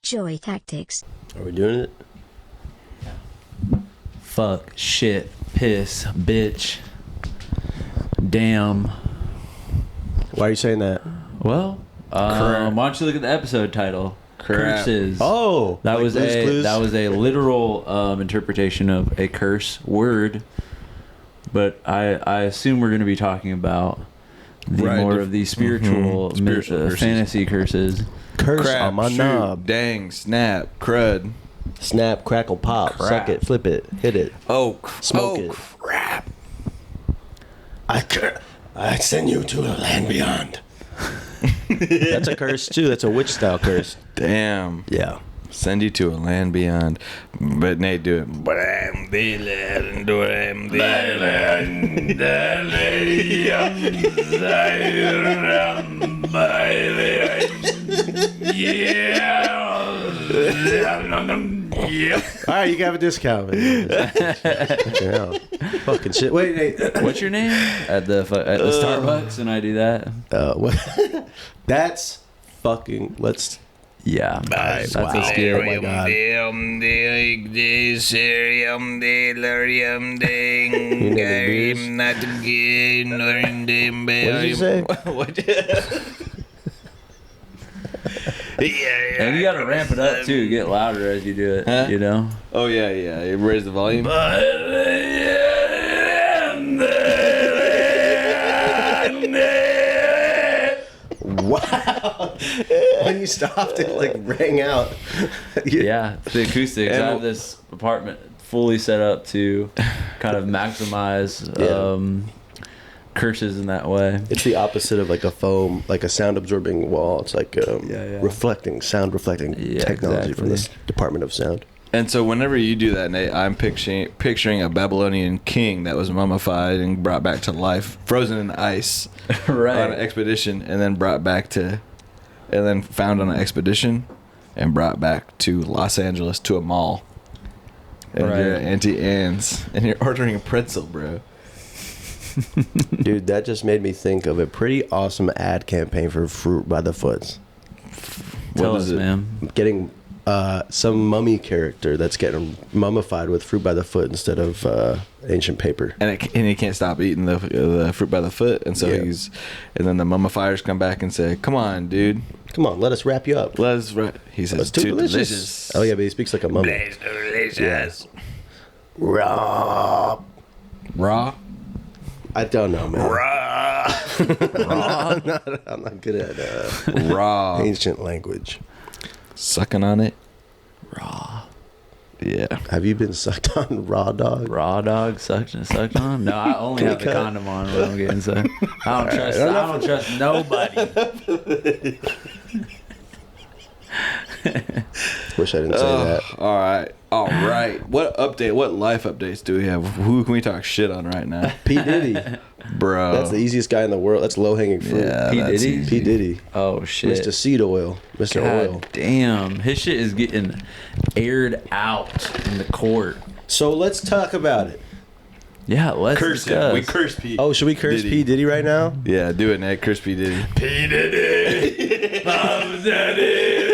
Joy tactics. Are we doing it? Fuck, shit, piss, bitch, damn. Why are you saying that? Well, why don't you look at the episode title? Crap. Curses. Oh, that like was Blue's Clues? a literal interpretation of a curse word, but I assume we're going to be talking about more of the spiritual, curses. fantasy curses. Curse Crap, on my shoot, knob. dang, snap, crud. Snap, crackle, pop. Crap. Suck it, flip it, hit it. Smoke it. Crap. I send you to a land beyond. That's a curse too. That's a witch style curse. Damn. Yeah. Send you to a land beyond. But Nate, do it. But I'm the land, I'm the land, All right, you can have a discount. Yeah. Fucking shit. Wait, Nate. What's your name at the Starbucks? And I do that. What? That's fucking. Let's. Yeah, that's a skill. Oh my god. What did you say? And you gotta ramp it up too, get louder as you do it. Huh? You know. Oh, yeah. You raise the volume. Wow. When you stopped, it like rang out. Yeah, the acoustics. I have this apartment fully set up to kind of maximize curses in that way. It's the opposite of like a foam, like a sound absorbing wall. It's like reflecting, sound reflecting technology from this Department of Sound. And so whenever you do that, Nate, I'm picturing a Babylonian king that was mummified and brought back to life, frozen in ice, Right. on an expedition, and then found on an expedition and brought back to Los Angeles to a mall. And Right. you're at Auntie Anne's, and you're ordering a pretzel, bro. Dude, that just made me think of a pretty awesome ad campaign for Fruit by the Foots. Tell What us, is it? man. Getting some mummy character that's getting mummified with fruit by the foot instead of ancient paper. And he can't stop eating the fruit by the foot, and so and then the mummifiers come back and say, "Come on, dude, Come on, let us wrap you up. He says, It's too delicious. Oh yeah, but he speaks like a mummy. It's delicious. Raw. Raw. I don't know, man. Raw. I'm not good at Raw. ancient language. Sucking on it. Raw. Yeah. Have you been sucked on raw dog? Raw dog sucked on? No, I only have the condom on when I'm getting sucked. I don't trust nobody. Wish I didn't say that. All right. What life updates do we have? Who can we talk shit on right now? P. Diddy. Bro. That's the easiest guy in the world. That's low hanging fruit. Yeah, P. that's Diddy? easy. P. Diddy. Oh shit. Mr. Seed Oil. Mr. Oil. God damn. His shit is getting aired out in the court. So let's talk about it. Yeah, let's Curse discuss. him. We curse P. Oh, should we curse Diddy. P. Diddy right now? Yeah, do it, Nate. Curse P. Diddy. P. Diddy. I'm Diddy.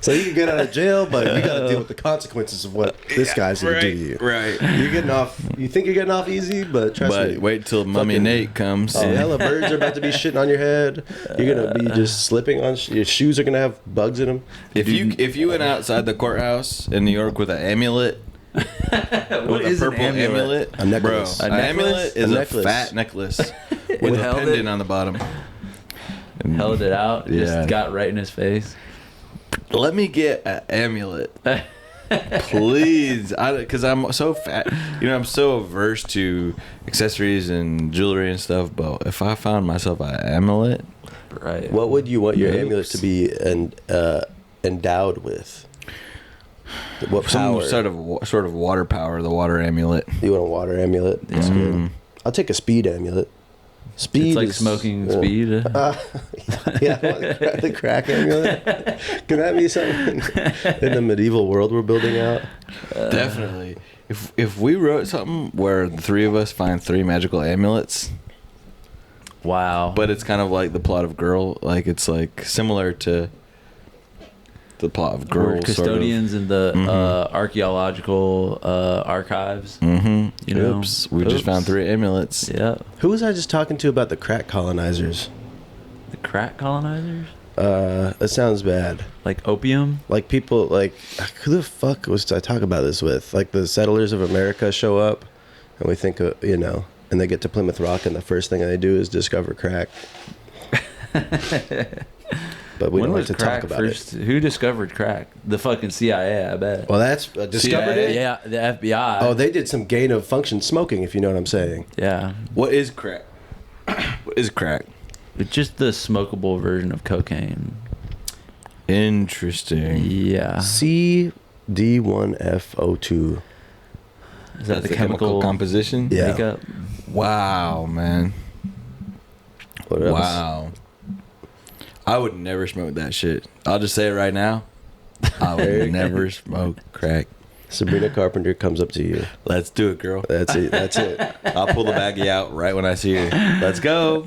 So you can get out of jail, but you got to deal with the consequences of what this guy's going to do to you. Right. You're getting off. You think you're getting off easy, but trust me. But wait till Mummy Fucking- Nate comes. Oh, hella birds are about to be shitting on your head. You're gonna be just slipping on. Your shoes are gonna have bugs in them. If you went outside the courthouse in New York with an amulet, with a purple amulet, A necklace. bro, A an necklace? amulet is A a necklace. fat necklace with a held pendant it? on the bottom. Held it out. Yeah. Just got right in his face. Let me get an amulet, please, because I'm so fat. I'm so averse to accessories and jewelry and stuff. But if I found myself an amulet, Right. What would you want your Oops. amulet to be endowed with? What some power? sort of water power, the water amulet. You want a water amulet? That's good. I'll take a speed amulet. Speed It's like is, smoking speed. Yeah, I want the crack amulet. Can that be something in the medieval world we're building out? Definitely. If we wrote something where the three of us find 3 magical amulets, Wow. But it's kind of like the plot of Girl. Like it's like similar to the plot of Girl. We're custodians sort of. in the archaeological archives. Mm-hmm. You know? Oops. We just found 3 amulets. Yeah. Who was I just talking to about the crack colonizers? The crack colonizers? That sounds bad. Like opium? Like people, like, who the fuck was I talking about this with? Like the settlers of America show up, and we think, you know, and they get to Plymouth Rock, and the first thing they do is discover crack. But we don't like to talk about it. Who discovered crack? The fucking CIA, I bet. Well, that's discovered it. Yeah, the FBI. Oh, they did some gain of function smoking, if you know what I'm saying. Yeah. What is crack? What is crack? It's just the smokable version of cocaine. Interesting. Yeah. CD1FO2. Is that That's the chemical composition? Yeah. makeup? Wow, man. What else? Wow. I would never smoke that shit. I'll just say it right now. I would never smoke crack. Sabrina Carpenter comes up to you. Let's do it, girl. That's it. That's it. I'll pull the baggie out right when I see her. Let's go.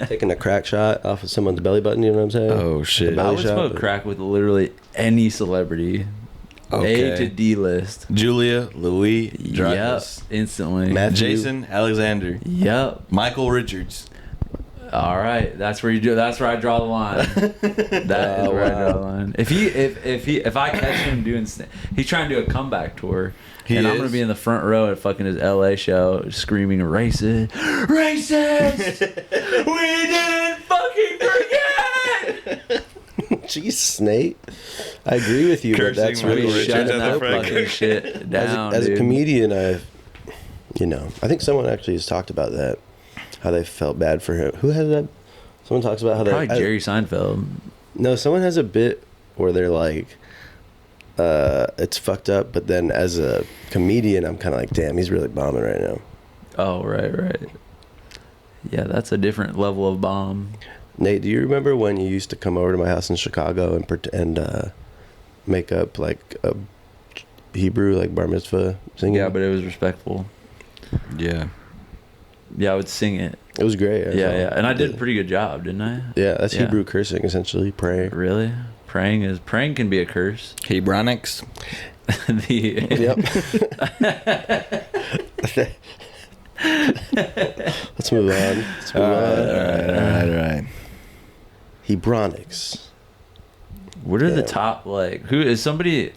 Taking a crack shot off of someone's belly button, you know what I'm saying? Oh, shit. Like a belly I would shot, smoke but- crack with literally any celebrity. Okay. A to D list. Julia Louis Yep. Dreyfus. Instantly. Matthew. Jason Alexander. Yep. Michael Richards. All right, that's where you do. That's where I draw the line. That is where I draw the line. If I catch him doing, he's trying to do a comeback tour, I'm gonna be in the front row at fucking his LA show, screaming racist, racist. We didn't fucking forget. Jesus, Nate. I agree with you, but Cursing that's Michael really Richards Shutting at the that front. fucking shit down, as a dude. comedian, I think someone actually has talked about that, how they felt bad for him. Who has that? Someone talks about how Probably they. Jerry Seinfeld. No, someone has a bit where they're like, it's fucked up, but then as a comedian, I'm kind of like, damn, he's really bombing right now. Oh, right. Yeah, that's a different level of bomb. Nate, do you remember when you used to come over to my house in Chicago and make up like a Hebrew, like bar mitzvah singing? Yeah, but it was respectful. Yeah. Yeah, I would sing it. It was great. Yeah. And I did a pretty good job, didn't I? Yeah, that's Yeah. Hebrew cursing, essentially. Pray. Really? Praying can be a curse. Hebronics. Yep. Let's move on. All right. Hebronics. What are the Yeah. top, like, who is somebody?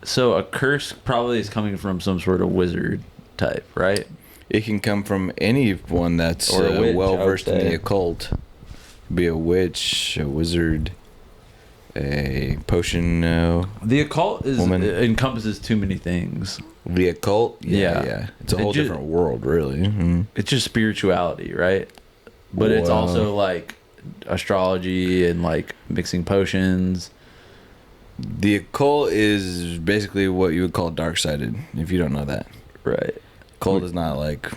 So a curse probably is coming from some sort of wizard type, right? It can come from anyone that's Or a witch, well I would versed in the say. occult. Be a witch, a wizard, a potion. The occult Woman. encompasses too many things. The occult. Yeah. Yeah. It's a It whole ju- different world, really. Mhm. It's just spirituality, right? But it's Wow. also like astrology and like mixing potions. The occult is basically what you would call dark-sided. If you don't know that, Right. occult is not like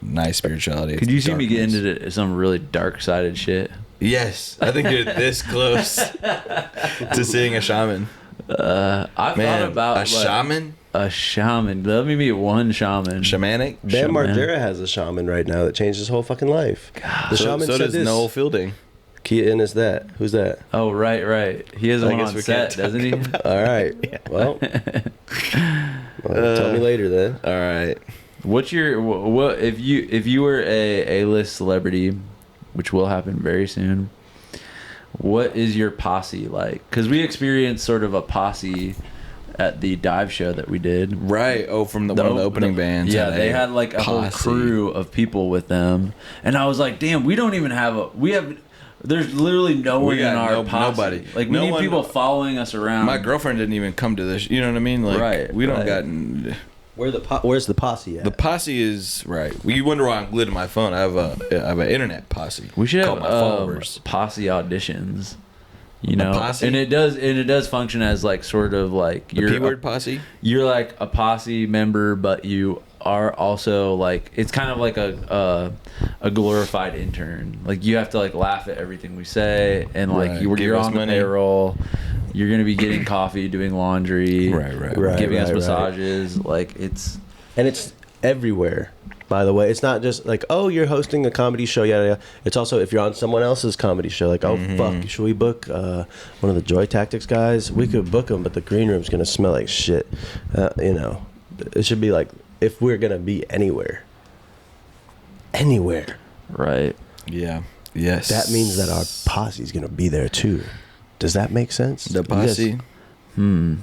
nice spirituality. Could it's you see me get darkness. into some really dark sided shit? Yes, I think you're this close to seeing a shaman. I've Man, thought about a like, shaman, A shaman. Let me meet one shaman. shamanic. Bam Shaman. Margera has a shaman right now that changed his whole fucking life. The So shaman does said this. Noel Fielding. Keaton is that? Who's that? Oh, right. He has I one guess on we set, can't doesn't he? All right. Well, tell me later then. All right. What's your what if you were a A-list celebrity, which will happen very soon? What is your posse like? Because we experienced sort of a posse at the dive show that we did. Right. Oh, from one of the opening bands. Yeah, had they a had like a whole posse. crew of people with them, and I was like, "Damn, we don't even have There's literally no one We got in our posse. nobody. Like we No need one- people following us around. My girlfriend didn't even come to this. You know what I mean? Like, Right, we don't right. got. Where's the posse at? The posse is right. You wonder why I'm glued to my phone. I have an internet posse. We should called have my followers. posse auditions. You know, posse? and it does function as like sort of like The P-word posse. you're like a posse member, but you are also like it's kind of like a glorified intern. Like you have to like laugh at everything we say, and like Right. you're Give us on the money. payroll. You're gonna be getting coffee, doing laundry, Right. Right. giving us right. massages. Like it's And it's everywhere. By the way, it's not just like, oh, you're hosting a comedy show, yada yada. It's also if you're on someone else's comedy show, like, oh fuck, should we book one of the Joy Tactics guys? We could book them, but the green room's gonna smell like shit. You know, it should be like if we're gonna be anywhere. Right. Yeah. Yes. That means that our posse's gonna be there too. Does that make sense? The posse. Because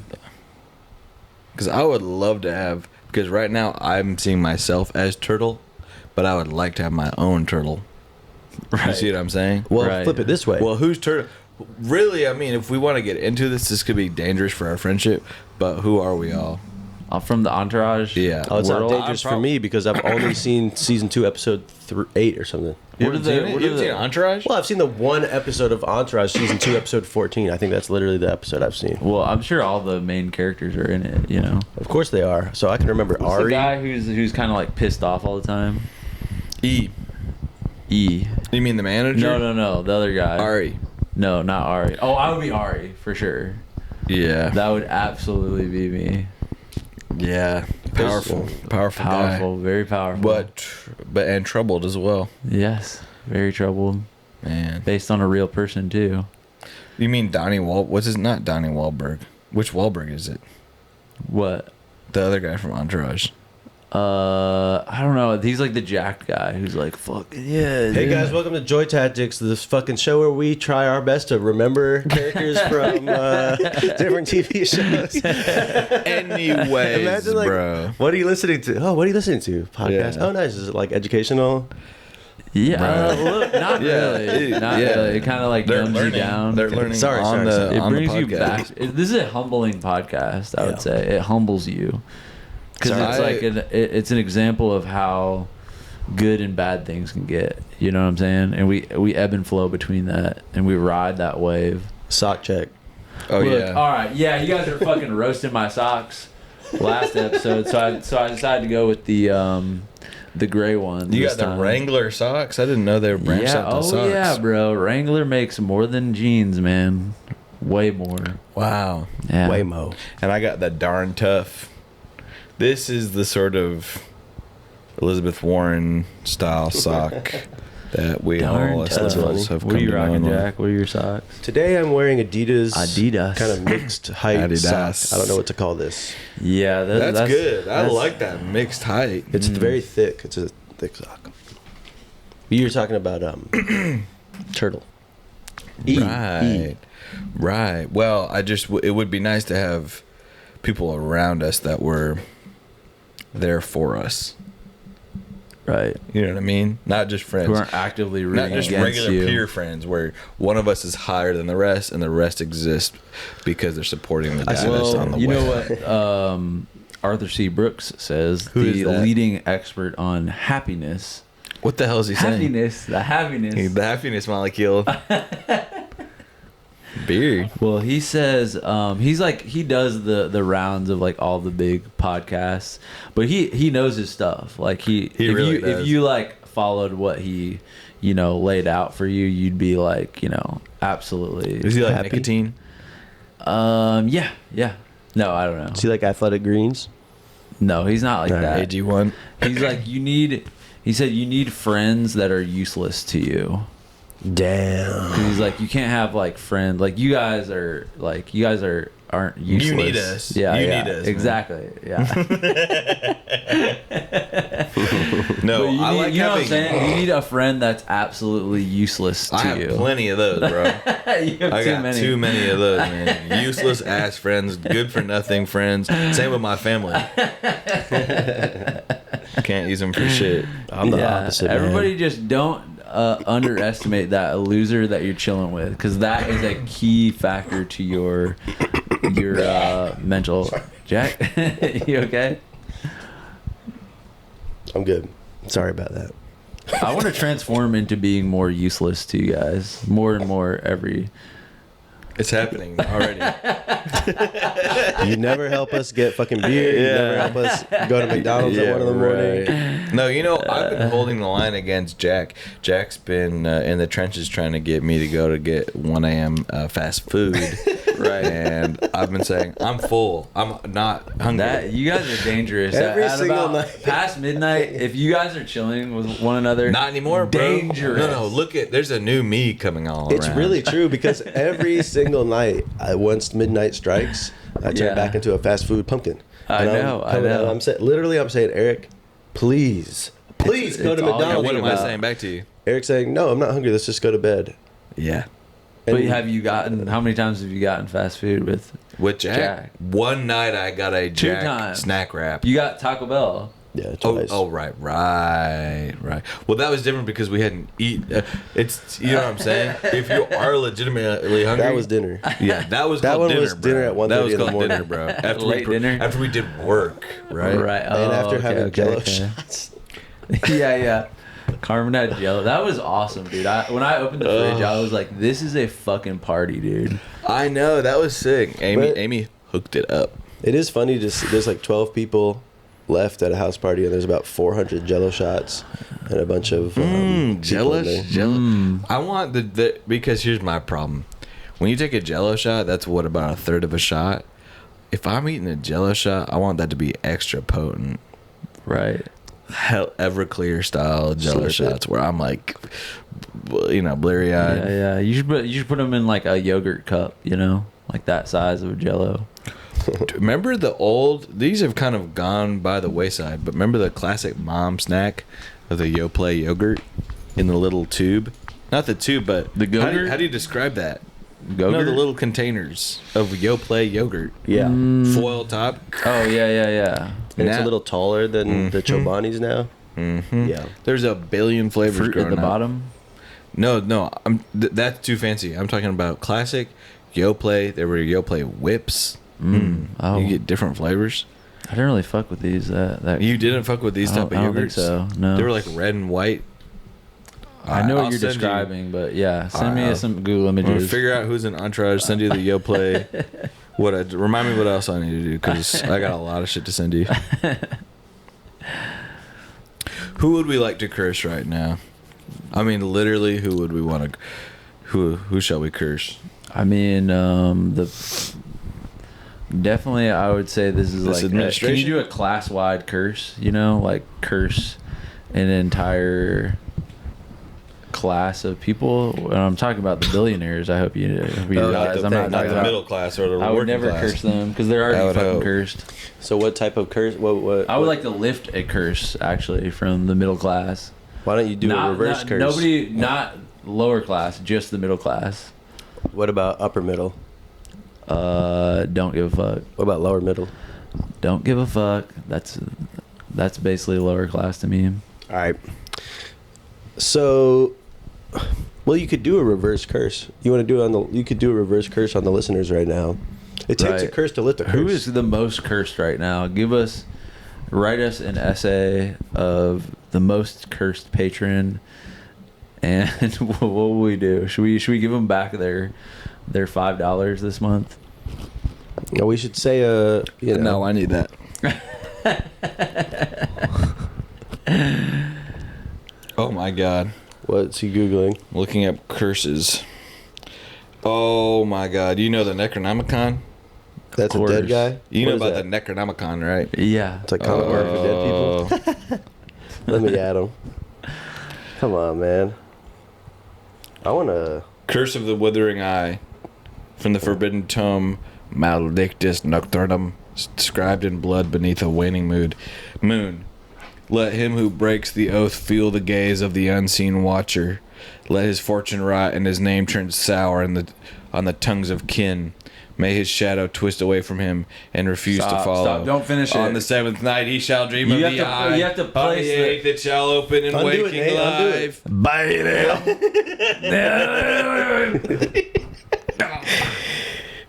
I would love to have. Because right now I'm seeing myself as Turtle, but I would like to have my own Turtle. Right. You see what I'm saying? Well, flip it this way. Well, who's Turtle? Really, I mean, if we want to get into this could be dangerous for our friendship. But who are we all? From the Entourage. Yeah. Oh, it's not world? dangerous for me because I've only seen season 2, episode 8 or something. You haven't seen Entourage? Well, I've seen the one episode of Entourage, season 2, episode 14. I think that's literally the episode I've seen. Well, I'm sure all the main characters are in it. You know. Of course they are. So I can remember What's Ari. the guy who's kind of like pissed off all the time? E. You mean the manager? No. The other guy. Ari. No, not Ari. Oh, I would be Ari for sure. Yeah. That would absolutely be me. Yeah. Powerful guy. Very powerful. But and troubled as well. Yes, very troubled. Man. Based on a real person too. You mean Donnie What's his not Donnie Wahlberg? Which Wahlberg is it? What? The other guy from Entourage. I don't know. He's like the jacked guy who's like, fucking yeah. Hey dude. guys, welcome to Joy Tactics, this fucking show where we try our best to remember characters from different TV shows. Anyways, Imagine, like, bro. what are you listening to? Oh, what are you listening to? Podcast. Yeah. Oh, nice. Is it like educational? Yeah, Right. look, not really. Not really. It kind of like They're dumbs you learning. down. They're learning Sorry. It on brings the you podcast. back. This is a humbling podcast, I would Yeah. say. It humbles you. Because it's Sorry. like it's an example of how good and bad things can get. You know what I'm saying? And we ebb and flow between that, and we ride that wave. Sock check. Oh Look, yeah. all right, yeah, you guys are fucking roasting my socks last episode, so I decided to go with the gray one. You this got the time. Wrangler socks? I didn't know they were branched out to socks. Yeah, bro. Wrangler makes more than jeans, man. Way more. Wow. Yeah. Waymo. And I got the darn tough. This is the sort of Elizabeth Warren style sock that we Darn all tough. us have What are come you to rocking, know. Jack? What are your socks? Today I'm wearing Adidas. Adidas. Kind of mixed height Adidas. sock. I don't know what to call this. Yeah, That's good. I that's- like that mixed height. It's very thick. It's a thick sock. You were talking about turtle. Right. Right. Well, it would be nice to have people around us that were there for us. Right. You know what I mean? Not just friends. Who aren't actively Not rooting just against regular you. peer friends where one of us is higher than the rest and the rest exist because they're supporting the data Well, on the you know web. what Arthur C. Brooks says, Who is the that? leading expert on happiness. What the hell is he saying? The happiness. The happiness molecule. Beer. Well, he says he does the rounds of like all the big podcasts, but he knows his stuff. Like if does. you like followed what he laid out for you, you'd be like absolutely. Is he like Happy? nicotine? Yeah. No, I don't know. See, like Athletic Greens. No, he's not like that. AG1. He's like he said you need friends that are useless to you. Damn. 'Cause he's like, you can't have like friends like you guys aren't useless. You need us. Yeah, You yeah, need us, man. exactly. Yeah. No, But you I need, like you know what I'm having. saying? You need a friend that's absolutely useless to I have you. plenty of those, bro. You have I too got many. too many of those, man. Useless ass friends, good for nothing friends. Same with my family. Can't use them for shit. I'm the opposite, man. Everybody just don't underestimate that loser that you're chilling with, because that is a key factor to your mental. Jack, you okay? I'm good. Sorry about that. I want to transform into being more useless to you guys, more and more every. It's happening already. You never help us get fucking beer. You never help us go to McDonald's at 1 in the morning. Right. No, I've been holding the line against Jack. Jack's been in the trenches trying to get me to go to get 1 a.m. Fast food. Right. And I've been saying, I'm full. I'm not hungry. You guys are dangerous. Every At single about night. past midnight, if you guys are chilling with one another, Not anymore, bro. dangerous. No, look there's a new me coming on. It's really true because every single night, once midnight strikes, I turn back into a fast food pumpkin. I know. I'm saying, Eric, please go to it's all McDonald's. What am I about. saying back to you? Eric's saying, no, I'm not hungry. Let's just go to bed. Yeah. But And how many times have you gotten fast food with With Jack? One night I got a Two Jack times. snack wrap. You got Taco Bell. yeah, twice. Right. Well, that was different because we hadn't eaten. It's, you know what I'm saying? If you are legitimately hungry. That was dinner. Yeah, that was That called one dinner, was bro. dinner at 1:30 That was in the called morning. dinner, bro. After Late dinner? After we did work, right? Right. And after having Jello okay. shots. yeah. Carmen had Jello. That was awesome, dude. When I opened the fridge, I was like, "This is a fucking party, dude." I know, that was sick. But- Amy hooked it up. It is funny to see, there's like 12 people left at a house party and there's about 400 Jello shots and a bunch of people in Jello. there. I want the because here's my problem. When you take a Jello shot, that's what, about a third of a shot. If I'm eating a Jello shot, I want that to be extra potent. Right. Hell, Everclear style Jello Slurp it. shots where I'm like, bleary eyed. Yeah. You should put them in like a yogurt cup, like that size of Jello. Remember the old? These have kind of gone by the wayside, but remember the classic mom snack of the Yoplait yogurt in the little tube? Not the tube, but The Go-Gurt? How do you describe that? Go-Gurt? No, the little containers of Yoplait yogurt. Yeah. Foil top. Oh yeah. And it's Now- a little taller than the Chobani's now. Mm-hmm. Yeah. There's a billion flavors Fruit growing at the up. bottom. No, that's too fancy. I'm talking about classic Yoplait. There were Yoplait whips. Oh. You get different flavors. I didn't really fuck with these. You didn't fuck with these I type of don't- I don't think yogurts? so, no. They were like red and white. I know what I'll you're send you- describing, but yeah, send me I'll- some Google I'm gonna images. figure out who's in Entourage. Send you the Yoplait. Remind me what else I need to do because I got a lot of shit to send you. Who would we like to curse right now? I mean, literally, who would we want to? Who shall we curse? I mean, definitely, I would say this is This like. Can administration? you do a class-wide curse? Like curse an entire class of people. And I'm talking about the billionaires. I hope you realize. I'm not talking the about middle class or the I would working never class. curse them because they're I already would fucking hope. cursed. So what type of curse? What? I would like to lift a curse actually from the middle class. Why don't you do a reverse curse? Nobody, not lower class, just the middle class. What about upper middle? Don't give a fuck. What about lower middle? Don't give a fuck. That's basically lower class to me. All right. So, well, you could do a reverse curse. You want to do it on the? You could do a reverse curse on the listeners right now. It takes a Right. curse to lift a curse. Who is the most cursed right now? Write us an essay of the most cursed patron, and what will we do? Should we give them back their $5 this month? No, we should say No, I need that. Oh my god. What's he googling? Looking up curses. Oh my god. You know the Necronomicon? That's a course. dead guy. You know What is about that? the Necronomicon, right? Yeah. It's like comic book for dead people. Let me add him. Come on, man. I want to. Curse of the Withering Eye. From the forbidden tome Maledictus Nocturnum, inscribed in blood beneath a waning moon. Let him who breaks the oath feel the gaze of the unseen watcher. Let his fortune rot and his name turn sour on the tongues of kin. May his shadow twist away from him and refuse to follow. Stop. Don't finish On it. the seventh night he shall dream You of have the to- eye. you have to On place the the- eighth it shall open and Undo it, waking Nate, undo it. life.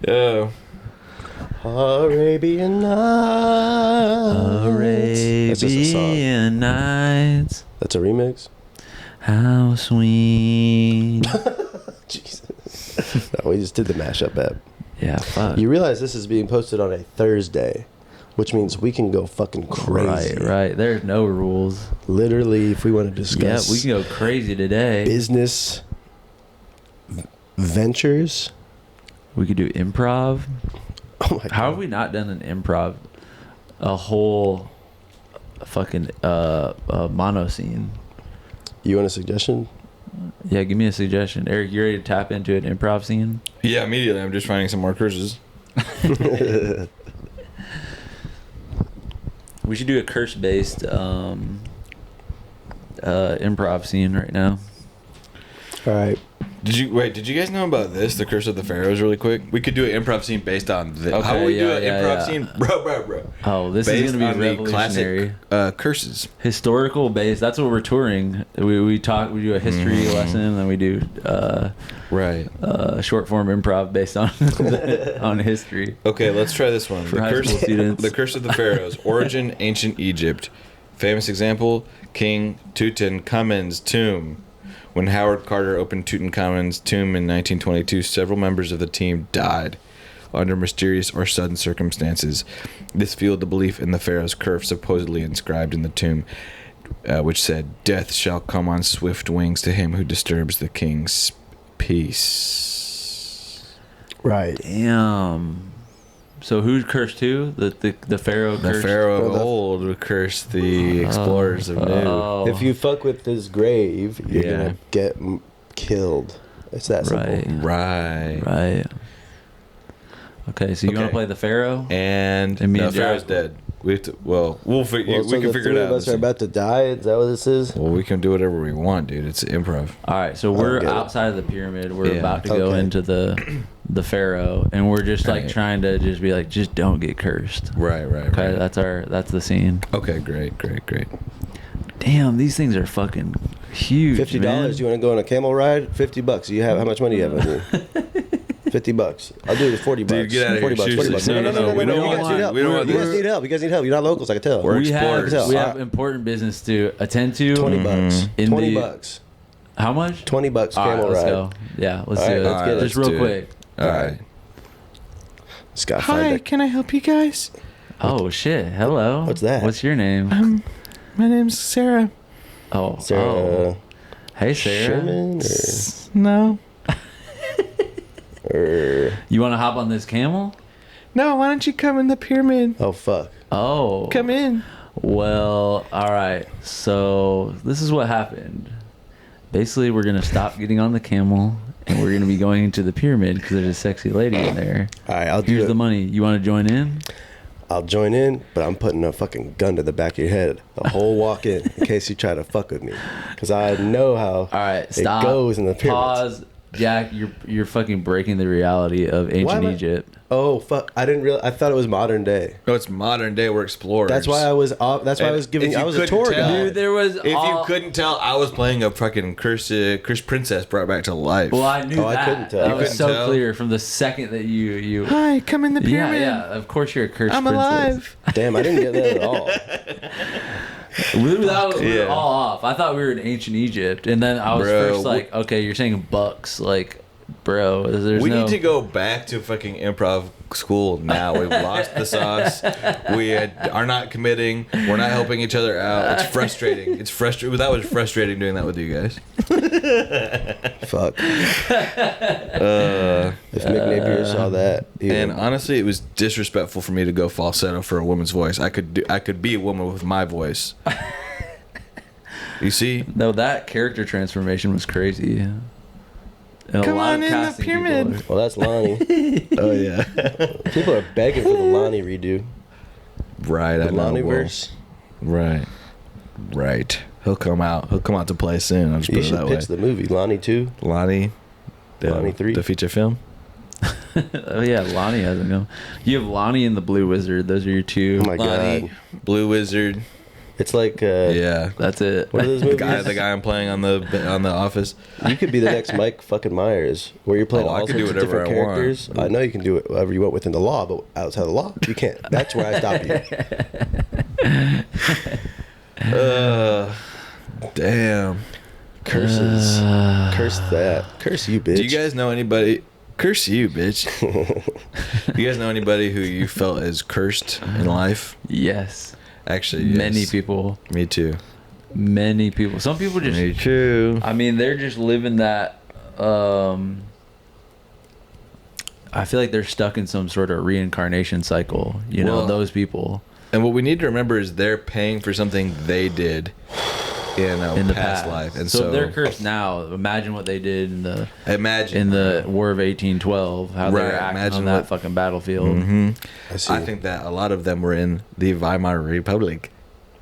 Oh. Arabian Nights. That's just a song. Arabian Nights, That's a remix. how sweet. Jesus. No, we just did the mashup app. Yeah, fuck. You realize this is being posted on a Thursday, which means we can go fucking crazy. Right. There's no rules. Literally, if we want to Yeah, discuss we can go crazy today. business ventures, We could do improv. Oh my How God. have we not done an improv? A whole fucking mono scene. You want a suggestion? Yeah, give me a suggestion. Eric, you ready to tap into an improv scene? Yeah, immediately. I'm just finding some more curses. We should do a curse-based improv scene right now. All right. Did you guys know about this? The Curse of the Pharaohs, really quick. We could do an improv scene based on this. Okay, How would we do yeah, an yeah, improv yeah. scene, bro? Oh, this Based is gonna be on the revolutionary. classic curses. Historical based. That's what we're touring. We do a history lesson, and we do Right. short form improv based on on history. Okay, let's try this one. For high school students. The Curse of the Pharaohs. Origin: Ancient Egypt. Famous example: King Tutankhamun's tomb. When Howard Carter opened Tutankhamun's tomb in 1922, several members of the team died under mysterious or sudden circumstances. This fueled the belief in the pharaoh's curse supposedly inscribed in the tomb, which said, "Death shall come on swift wings to him who disturbs the king's peace." Right. Damn. So who cursed who? The pharaoh The cursed? pharaoh of Well, the- old would curse the explorers of new. Oh. If you fuck with his grave, you're Yeah. gonna get killed. It's that simple. Right. Right. Right. Okay, so you want Okay. to play the pharaoh? And And me the and pharaoh's Jack- dead. We have to. Well, Well, we so can the figure three it of out. us are about to die. Is that what this is? Well, we can do whatever we want, dude. It's improv. All right, so I we're don't get it. outside of the pyramid. We're Yeah. about to go Okay. into the pharaoh, and we're just like Right. trying to just be like, just don't get cursed. Right. Okay, that's the scene. Okay, great. Damn, these things are fucking huge. $50. You want to go on a camel ride? $50. You have how much money do you have on you? $50. I'll do it. 40 bucks. Dude, get out of 40 here. bucks. 40 bucks. Seriously. No, we don't You guys want- need help. we don't want You guys this. need help. You guys need help. You're not locals. I can tell. We're We have explorers. important business to attend to. 20 bucks. In 20 the- bucks. How much? 20 bucks All right, camel let's ride. go. Yeah, let's All do right, it. let's get it. Just Let's real do quick. All right. Just gotta find it. Can I help you guys? Oh shit! Hello. What's that? What's your name? My name's Sarah. Oh, Sarah oh. Hey Sarah. Sherman No. or You want to hop on this camel? No, why don't you come in the pyramid? oh fuck. Oh. Come in. Well, all right. So this is what happened. Basically, we're gonna stop getting on the camel, and we're gonna be going into the pyramid because there's a sexy lady in there. All right, I'll do Here's it. the money. You want to join in? I'll join in, but I'm putting a fucking gun to the back of your head the whole walk in case you try to fuck with me, because I know how All right. Stop. it goes in the pyramids. Pause. Jack, you're fucking breaking the reality of Why ancient am I- Egypt. Oh fuck! I didn't realize. I thought it was modern day. No, it's modern day. We're explorers. That's why I was. That's why I was giving. If you I was a couldn't tour tell- guide. Dude, there was. If you couldn't tell, I was playing a fucking curse princess brought back to life. Well, I knew Oh, I that. couldn't tell. That You was couldn't so tell? clear from the second that you. Hi, come in the Yeah, pyramid. yeah. Of course, you're a cursed I'm princess. alive. Damn, I didn't get that at all. We were Yeah. all off. I thought we were in ancient Egypt, and then I was Bro, first like, okay, you're saying bucks, like, bro. There's We no. need to go back to fucking improv school now. We've lost the sauce. Are not committing. We're not helping each other out. It's frustrating. It's frustrating. That was frustrating doing that with you guys. Fuck. If Mick Napier saw that, he And would- honestly, it was disrespectful for me to go falsetto for a woman's voice. I could be a woman with my voice. You see? No, that character transformation was crazy. And a Come lot on of in the casting pyramid. people are- well, that's Lonnie. Oh yeah. People are begging for the Lonnie redo. Right. I The know. Lonnie Well, verse. Right. He'll come out. He'll come out to play soon. I'll just You put it should that way. pitch the movie Lonnie 2. Lonnie. Lonnie 3. The feature film. Oh yeah, Lonnie hasn't come. You have Lonnie and the Blue Wizard. Those are your two. Oh my Lonnie, god. Blue Wizard. It's like Yeah. That's it. What are those The movies? guy I'm playing on the Office. You could be the next Mike fucking Myers, where you're playing Oh, I all could sorts do of different whatever I want. characters. I know you can do it whatever you want within the law, but outside the law, you can't. That's where I stop you. Damn. Curses. Curse that. Curse you, bitch. Do you guys know anybody? Curse you, bitch. Do you guys know anybody who you felt is cursed in life? Yes. Actually, yes. Many people. Me too. Many people. Some people just. Me too. I mean, they're just living that. I feel like they're stuck in some sort of reincarnation cycle. You know, those people. And what we need to remember is they're paying for something they did in the past life. And so if they're cursed now, imagine what they did in the War of 1812. How they're acting on that fucking battlefield. Mm-hmm. I think that a lot of them were in the Weimar Republic.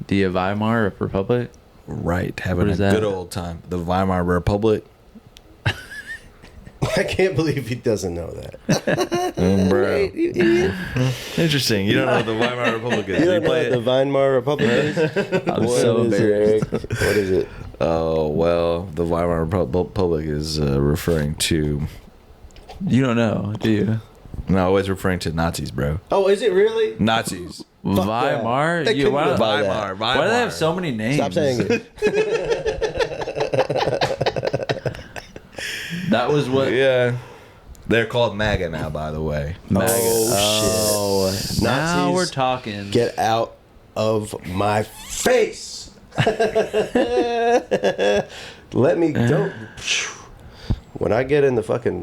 The Weimar Republic? Right, having a good old time. The Weimar Republic. I can't believe he doesn't know that. Bro. Interesting. You don't know what the Weimar Republic is. You don't know what the Weimar Republic is? I'm so embarrassed. What is it? Oh, well, the Weimar Republic is referring to... You don't know, do you? No, it's referring to Nazis, bro. Oh, is it really? Nazis. Weimar? Weimar. Why do they have so many names? Stop saying it. That was what... Yeah. They're called MAGA now, by the way. MAGA. Oh, shit. Now Nazis, we're talking. Get out of my face. Let me go. When I get in the front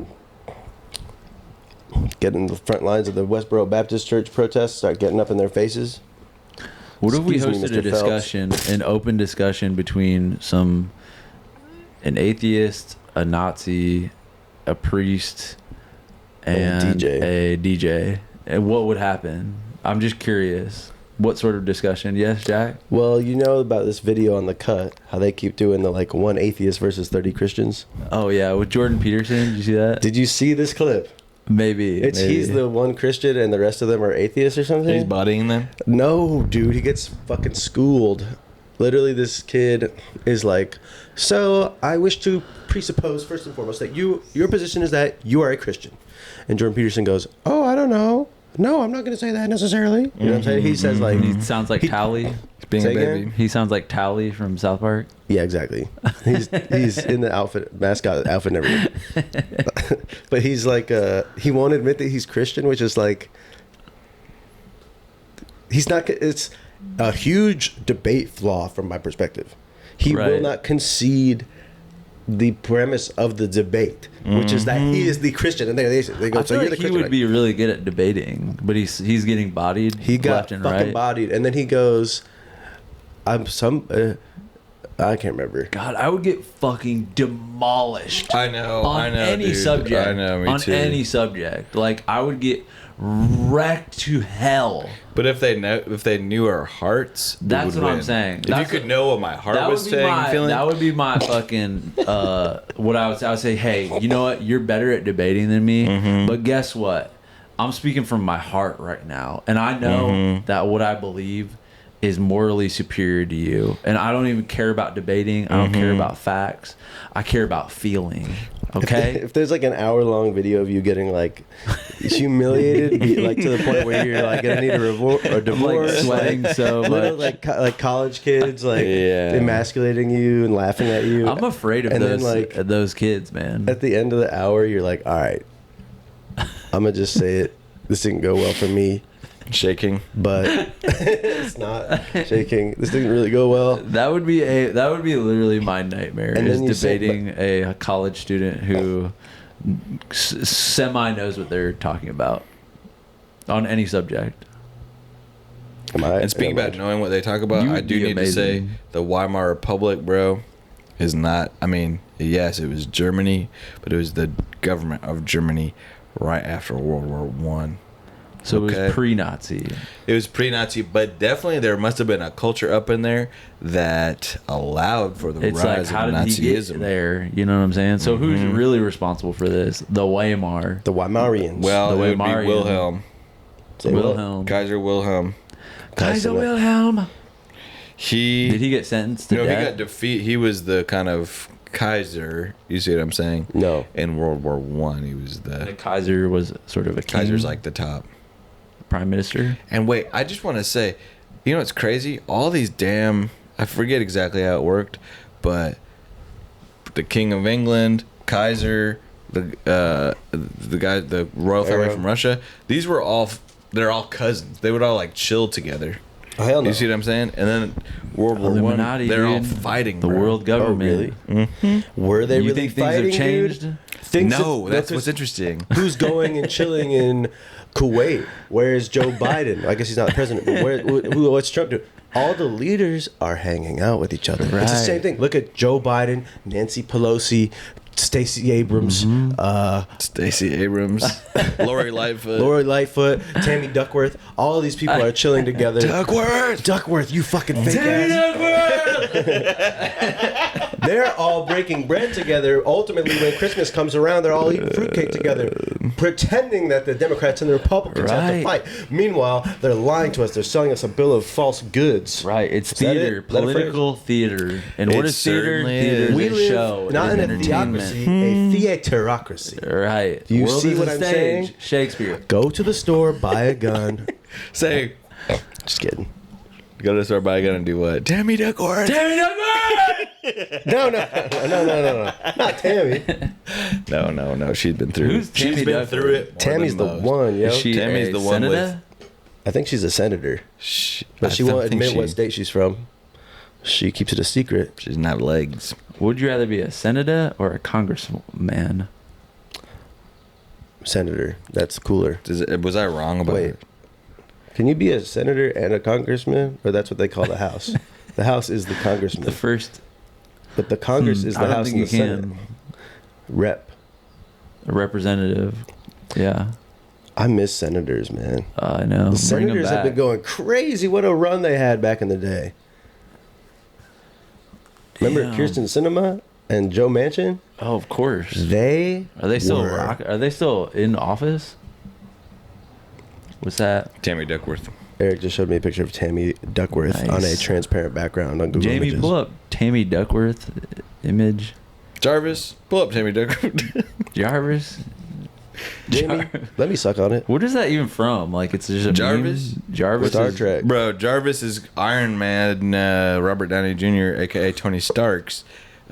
lines of the Westboro Baptist Church protests, start getting up in their faces. What if we Excuse me, hosted a Mr. Phelps. discussion, an open discussion between an atheist, a Nazi, a priest, and a DJ? And what would happen? I'm just curious. What sort of discussion? Yes, Jack? Well, you know about this video on The Cut, how they keep doing the one atheist versus 30 Christians? Oh, yeah, with Jordan Peterson. Did you see that? Did you see this clip? Maybe. He's the one Christian and the rest of them are atheists or something? He's bodying them? No, dude, he gets fucking schooled. Literally, this kid is like, so I wish to presuppose first and foremost that your position is that you are a Christian. And Jordan Peterson goes, oh, I don't know. No, I'm not going to say that necessarily. You know what I'm saying? He says like... He sounds like Tally. Being a baby. He sounds like Tally from South Park. Yeah, exactly. He's in the mascot outfit and everything. But he's like, he won't admit that he's Christian, which is like... He's not... It's a huge debate flaw from my perspective. He will not concede the premise of the debate, which is that he is the Christian, and they go, I so feel you're the like he Christian. would be really good at debating, but he's getting bodied. He got left and fucking right. bodied, and then he goes, I can't remember. God, I would get fucking demolished. I know. On any dude. subject. I know, me too. On any subject. Like, I would get wrecked to hell. But if they knew our hearts, that's what I'm saying. If you could know what my heart was saying and feeling, that would be my fucking what I would say, hey, you know what? You're better at debating than me, but guess what? I'm speaking from my heart right now, and I know that what I believe is morally superior to you, and I don't even care about debating. I don't care about facts. I care about feeling. Okay. If there's like an hour-long video of you getting like humiliated, like to the point where you're like gonna need a divorce, like sweating so much, like college kids like emasculating you and laughing at you. I'm afraid of those kids, man. At the end of the hour, you're like, all right, I'm gonna just say it. This didn't go well for me. Shaking, but it's not shaking. This didn't really go well. That would be literally my nightmare. And is debating a college student who semi knows what they're talking about on any subject. And speaking about knowing what they talk about, I do need to say the Weimar Republic, bro, is not. I mean, yes, it was Germany, but it was the government of Germany right after World War One. So it was pre-Nazi. It was pre-Nazi, but definitely there must have been a culture up in there that allowed for the rise of Nazism. How did he get there? You know what I'm saying? So who's really responsible for this? The Weimarians. Well, it would be Wilhelm. Kaiser Wilhelm. Kaiser Wilhelm. Did he get sentenced to death? No, he got defeated. He was the kind of Kaiser. You see what I'm saying? No. In World War One, he was the Kaiser was sort of a king. Kaiser's like the top prime minister. And wait, I just want to say, you know what's crazy? All these I forget exactly how it worked, but the King of England, Kaiser, the guy, the royal family from Russia, they're all cousins. They would all like chill together. Oh, hell no. You see what I'm saying? And then World War Illuminati, One, they're all dude. fighting. The bro. world government. Were they You really think things have fighting, changed? dude? Things No, have- that's no, what's 'cause interesting. Who's going and chilling in Kuwait? Where's Joe Biden? I guess he's not president, but what's Trump doing? All the leaders are hanging out with each other. It's the Right. same thing. Look at Joe Biden, Nancy Pelosi, Stacey Abrams, Stacey Abrams, Lori Lightfoot. Lori Lightfoot, Tammy Duckworth. All of these people are chilling together. Duckworth, you fucking fake ass. They're all breaking bread together. Ultimately, when Christmas comes around, they're all eating fruitcake together, pretending that the Democrats and the Republicans have to Right. fight. Meanwhile, they're lying to us. They're selling us a bill of false goods. Right, it's Is that theater, it? Is that a political theater. And what It is theater? certainly Theater is. is We a live show. not It in is a entertainment. theocracy, a theaterocracy. Right. Do you World see is what a I'm stage. saying? Shakespeare. Go to the store, buy a gun. Say, Just kidding. go to the store, buy a gun, and do what? Tammy Duckworth. No. Not Tammy. No. She's been through. Who's Tammy She's been Duckworth? through it. more Tammy's than the most. one, yo. Is she Tammy's a the one with- senator? I think she's a senator, but I she don't won't think admit what state she's from. She keeps it a secret. She doesn't have legs. Would you rather be a senator or a congressman? Senator. That's cooler. Was I wrong about Wait. it? Can you be a senator and a congressman? Or that's what they call the House. The House is the congressman. The first. But the Congress is I the don't House think and the you Senate. can. Rep. A representative. Yeah. I miss senators, man. I know. The Bring 'em senators have been back. going crazy. What a run they had back in the day. Remember Damn. Kirsten Sinema and Joe Manchin? Oh, of course. They Are they still were- Are they still in office? What's that? Tammy Duckworth. Eric just showed me a picture of Tammy Duckworth on a Nice. transparent background on Google Jamie, Images. pull up Tammy Duckworth image. Jarvis, pull up Tammy Duckworth. Jarvis. Jamie, let me suck on it. What is that even from? Like it's just a Jarvis? meme? Jarvis. Star is- Trek. Bro, Jarvis is Iron Man, Robert Downey Jr., aka Tony Stark's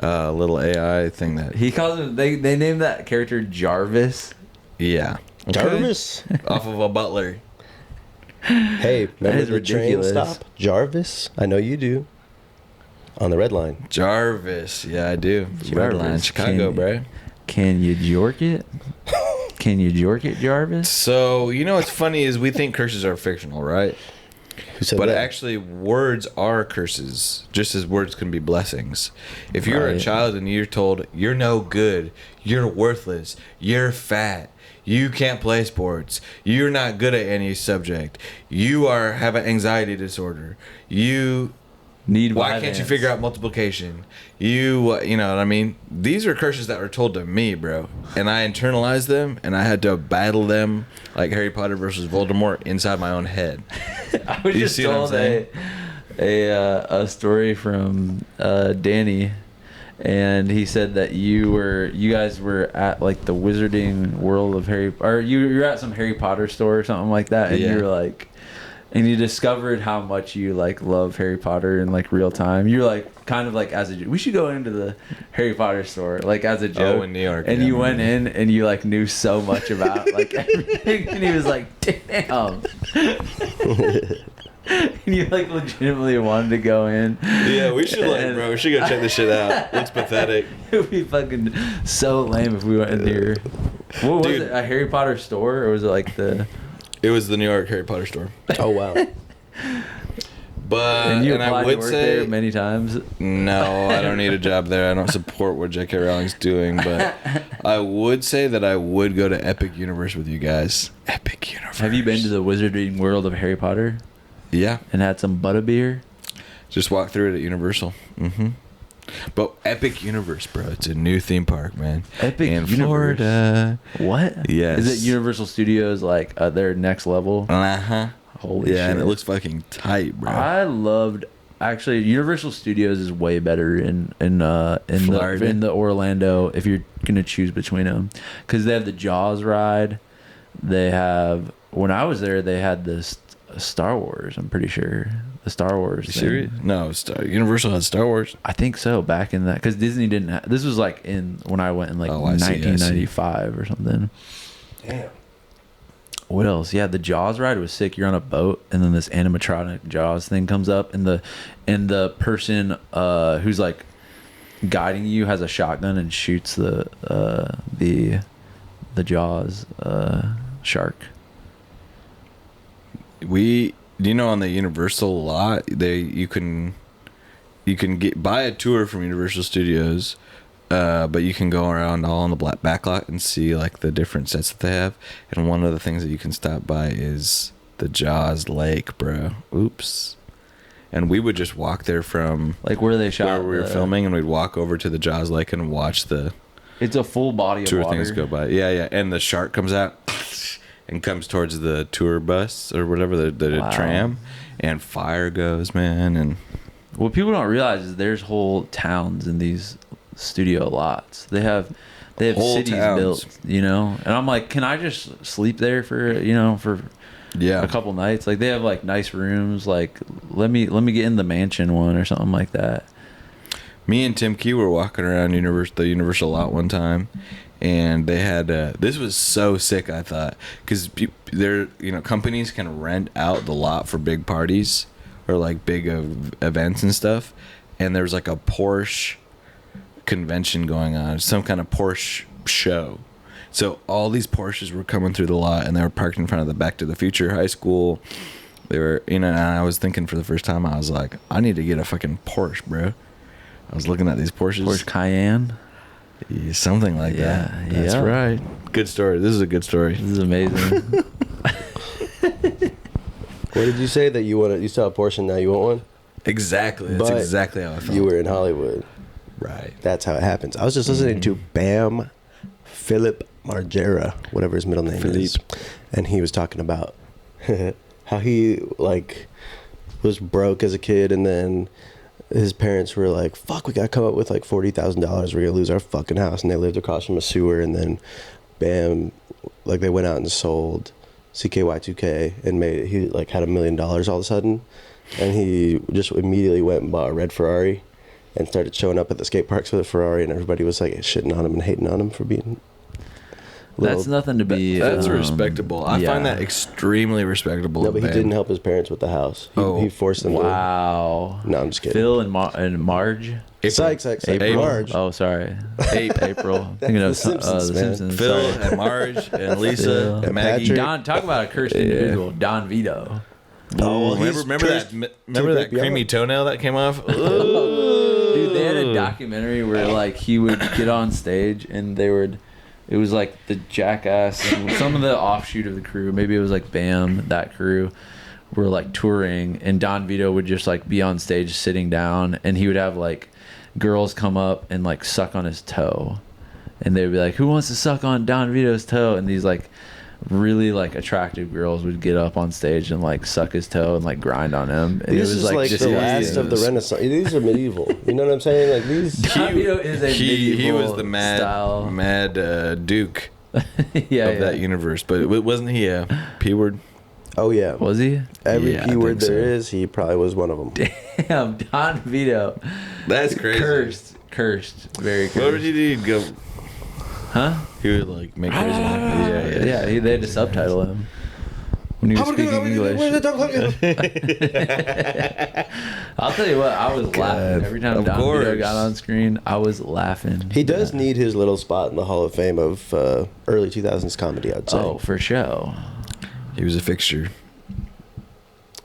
little AI thing that. He calls him. They named that character Jarvis. Yeah. Jarvis? Off of a butler. Hey, remember is the ridiculous. train stop? Jarvis? I know you do. On the red line. Jarvis. Yeah, I do. Red Jarvis. Line, Chicago, bro. Can you jork it? Can you jork it, Jarvis? So, you know what's funny is we think curses are fictional, right? Who said But that? actually, words are curses, just as words can be blessings. If you're a Right. child and you're told, you're no good, you're worthless, you're fat, you can't play sports, you're not good at any subject, you have an anxiety disorder, why can't you figure out multiplication? You know what I mean? These are curses that were told to me, bro. And I internalized them, and I had to battle them like Harry Potter versus Voldemort inside my own head. I was You just see what I'm told saying? a story from Danny, and he said that you guys were at like the Wizarding World of Harry, or you're at some Harry Potter store or something like that, and Yeah. you were like, and you discovered how much you like love Harry Potter in like real time. You're like kind of like as a we should go into the Harry Potter store like as a joke. Oh, in New York, and yeah. you went in and you like knew so much about like everything, and he was like, damn. And you like legitimately wanted to go in. Yeah, we should And- we should go check this shit out. It's pathetic. It would be fucking so lame if we went in here. What was Dude. it? A Harry Potter store, or was it like the? It was the New York Harry Potter store. Oh, wow. But And you and I applied to would work say there many times. no, I don't need a job there. I don't support what J.K. Rowling's doing, but I would say that I would go to Epic Universe with you guys. Epic Universe. Have you been to the Wizarding World of Harry Potter Yeah, and had some butterbeer? just walk through it at Universal. Mm-hmm. But Epic Universe, bro, it's a new theme park, man. Epic in Universe. Florida. What? Yes. Is it Universal Studios like their next level? Uh huh. Holy Yeah, shit! and it looks fucking tight, bro. I loved. Actually, Universal Studios is way better in Florida? the Orlando if you're gonna choose between them, because they have the Jaws ride. They have when I was there, they had this Star Wars. I'm pretty sure the Star Wars. You thing. serious? No, Universal had Star Wars. I think so. Back in that, because Disney didn't. This was like in when I went in like Oh, I see, I see. 1995 or something. Damn. What else? Yeah, the Jaws ride was sick. You're on a boat, and then this animatronic Jaws thing comes up, and the person who's like guiding you has a shotgun and shoots the Jaws shark. On the Universal lot, you can buy a tour from Universal Studios. But you can go around all on the back lot and see like the different sets that they have. And one of the things that you can stop by is the Jaws Lake, bro. Oops. And we would just walk there from like where they shot where we were filming, and we'd walk over to the Jaws Lake and watch the. It's a full body of tour water. Things go by. Yeah. And the shark comes out and comes towards the tour bus or whatever the tram, and fire goes, man. And what people don't realize is there's whole towns in these studio lots. They have whole cities towns built, and I'm like, can I just sleep there for a couple nights? Like they have like nice rooms, like let me get in the mansion one or something like that. Me and Tim Key were walking around the Universal lot one time, and they had this was so sick, I thought, because companies can rent out the lot for big parties or like big events and stuff, and there's like a Porsche convention going on, some kind of Porsche show. So all these Porsches were coming through the lot, and they were parked in front of the Back to the Future high school. They were, and I was thinking for the first time, I was like, I need to get a fucking Porsche, bro. I was looking at these Porsches. Porsche Cayenne? Yeah, something like that. That's right. Good story. This is a good story. This is amazing. What did you say that you saw a Porsche and now you want one? Exactly. That's exactly how I felt. You were in Hollywood. Right. That's how it happens. I was just listening to Bam Philip Margera, whatever his middle name is. And he was talking about how he like was broke as a kid, and then his parents were like, fuck, we gotta come up with like $40,000. We're gonna lose our fucking house. And they lived across from a sewer, and then bam, like they went out and sold CKY2K and he like had $1 million all of a sudden. And he just immediately went and bought a red Ferrari and started showing up at the skate parks with a Ferrari, and everybody was like shitting on him and hating on him for being that's nothing to be. That's respectable. I find that extremely respectable. No, but he didn't help his parents with the house. He forced them. Wow. No, I'm just kidding. Phil and Marge. Sykes. April. Marge. Oh, sorry. April. Thinking of the Simpsons. Phil and Marge and Lisa and Maggie. Don, talk about a cursed individual. Don Vito. Oh, remember that creamy toenail that came off? Dude, they had a documentary where like he would get on stage and it was like the Jackass, some of the offshoot of the crew, maybe it was like Bam, that crew were like touring, and Don Vito would just like be on stage sitting down, and he would have like girls come up and like suck on his toe, and they'd be like, who wants to suck on Don Vito's toe? And these like really like attractive girls would get up on stage and like suck his toe and like grind on him. And this it was is like just the last of the Renaissance. These are medieval. You know what I'm saying? Like these. Don Vito is a medieval he was the style. mad Duke of yeah. that universe. But wasn't he a P-word? Oh yeah. Was he? Every P-word there is, he probably was one of them. Damn, Don Vito. That's crazy. Cursed. Very cursed. What would he do? Go. Huh? He would like make crazy. Yeah. They had to subtitle him when he was speaking English. I'll tell you what, I was laughing every time Don Vito got on screen. I was laughing. He does need his little spot in the Hall of Fame of early 2000s comedy, I'd say. Oh, for sure. He was a fixture.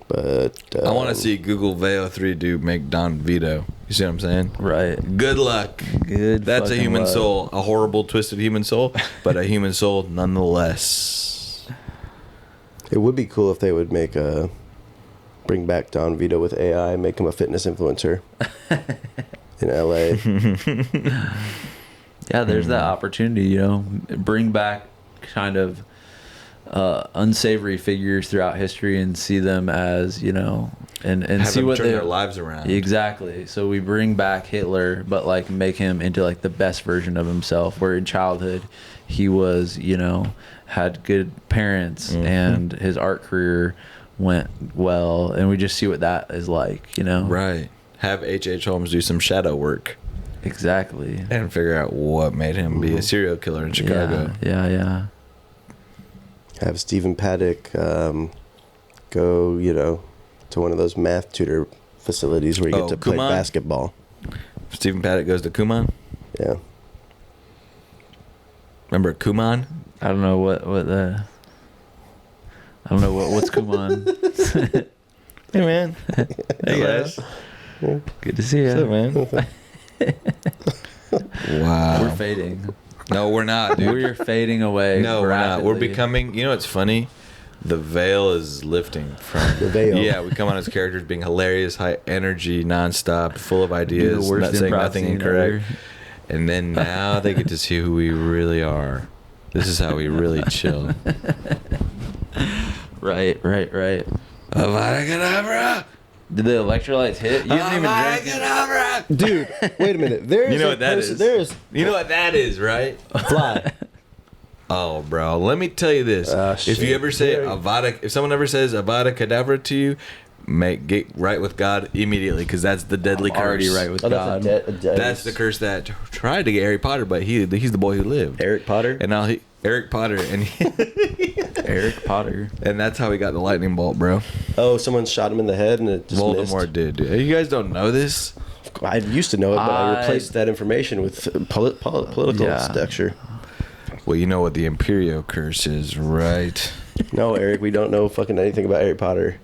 But I want to see Google Veo 3 do make Don Vito. You see what I'm saying? Right. Good luck. That's a human soul. A horrible, twisted human soul, but a human soul nonetheless. It would be cool if they would bring back Don Vito with AI, make him a fitness influencer in LA. Yeah, there's that opportunity, bring back kind of unsavory figures throughout history and see them as, and have see them what turn their lives around. Exactly. So we bring back Hitler, but like make him into like the best version of himself, where in childhood he was, had good parents and his art career went well, and we just see what that is like, Right. Have H.H. Holmes do some shadow work. Exactly. And figure out what made him be a serial killer in Chicago. Yeah. have Stephen Paddock go, to one of those math tutor facilities where you get to play Kumon? basketball. Stephen Paddock goes to Kumon. Yeah. Remember Kumon? I don't know what's Kumon. Hey man. Hey guys. Good to see you. What's up, man? Wow. We're fading. No, we're not, dude. We're fading away. No, we're not. We're rapidly. becoming. You know what's funny? The veil is lifting from The veil. Yeah, we come on as characters being hilarious, high energy, nonstop, full of Do ideas, the worst not saying improv nothing scene incorrect. ever. And then now they get to see who we really are. This is how we really chill. Right. Avada Kedavra! Did the electrolytes hit? You haven't even Avada drank it. Kedavra! Dude, wait a minute. There's You know a what that person, is? There's You know what that is, right? fly. Oh, bro, let me tell you this. If you Shit. ever say Yeah. if someone ever says Avada Kedavra to you, get right with God immediately, because that's the deadly I'm curse. already right with Oh, God. That's the curse that tried to get Harry Potter, but he's the boy who lived. Eric Potter. And now Eric Potter, and Eric Potter. and that's how he got the lightning bolt, bro. Oh, someone shot him in the head and it just Voldemort did. You guys don't know this? missed. I used to know it, but I replaced that information with political Yeah. structure. Well, you know what the Imperio curse is, right? No, Eric, we don't know fucking anything about Harry Potter.